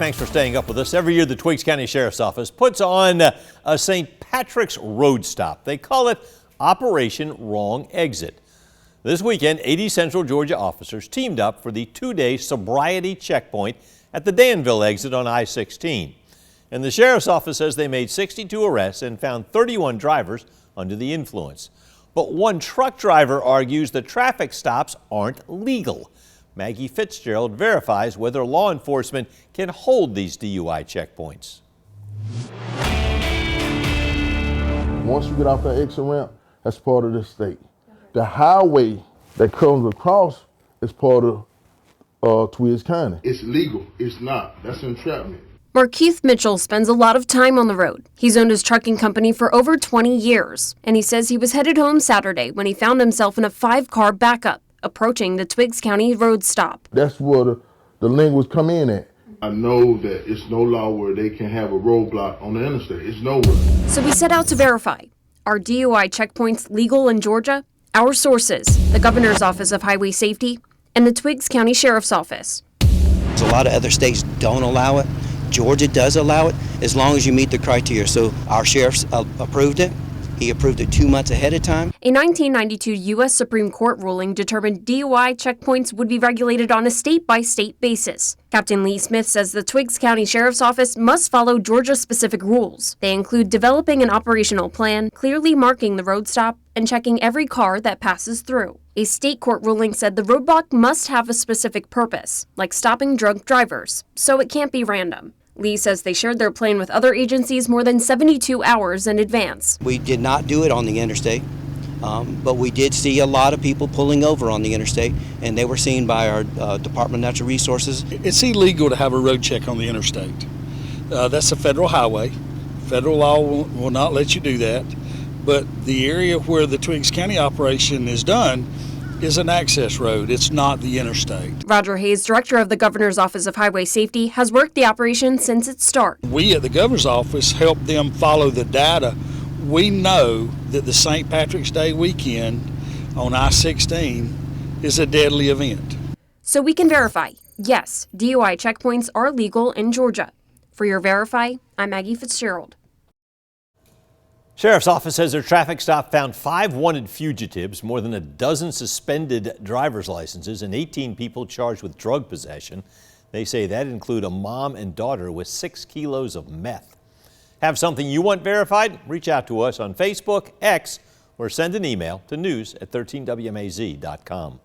Thanks for staying up with us. Every year, the Twiggs County Sheriff's Office puts on a St. Patrick's Road Stop. They call it Operation Wrong Exit. This weekend, 80 Central Georgia officers teamed up for the two-day sobriety checkpoint at the Danville exit on I-16. And the Sheriff's Office says they made 62 arrests and found 31 drivers under the influence. But one truck driver argues the traffic stops aren't legal. Maggie Fitzgerald verifies whether law enforcement can hold these DUI checkpoints. Once you get off that exit ramp, that's part of the state. The highway that comes across is part of Twiggs County. It's legal. It's not. That's entrapment. Markeith Mitchell spends a lot of time on the road. He's owned his trucking company for over 20 years, and he says he was headed home Saturday when he found himself in a 5-car backup approaching the Twiggs County road stop. That's where the language come in at. I know that it's no law where they can have a roadblock on the interstate. It's nowhere. So we set out to verify. Are DUI checkpoints legal in Georgia? Our sources, the Governor's Office of Highway Safety and the Twiggs County Sheriff's Office. A lot of other states don't allow it. Georgia does allow it as long as you meet the criteria. So our sheriffs approved it. He approved it 2 months ahead of time. A 1992 U.S. Supreme Court ruling determined DUI checkpoints would be regulated on a state-by-state basis. Captain Lee Smith says the Twiggs County Sheriff's Office must follow Georgia-specific rules. They include developing an operational plan, clearly marking the road stop, and checking every car that passes through. A state court ruling said the roadblock must have a specific purpose, like stopping drunk drivers, so it can't be random. Lee says they shared their plan with other agencies more than 72 hours in advance. We did not do it on the interstate, but we did see a lot of people pulling over on the interstate, and they were seen by our Department of Natural Resources. It's illegal to have a road check on the interstate. That's a federal highway. Federal law will not let you do that, but the area where the Twiggs County operation is done is an access road. It's not the interstate. Roger Hayes, director of the Governor's Office of Highway Safety, has worked the operation since its start. We at the Governor's Office help them follow the data. We know that the St. Patrick's Day weekend on I-16 is a deadly event. So we can verify, yes, DUI checkpoints are legal in Georgia. For your Verify, I'm Maggie Fitzgerald. Sheriff's Office says their traffic stop found 5 wanted fugitives, more than a dozen suspended driver's licenses, and 18 people charged with drug possession. They say that include a mom and daughter with 6 kilos of meth. Have something you want verified? Reach out to us on Facebook, X, or send an email to news@13wmaz.com.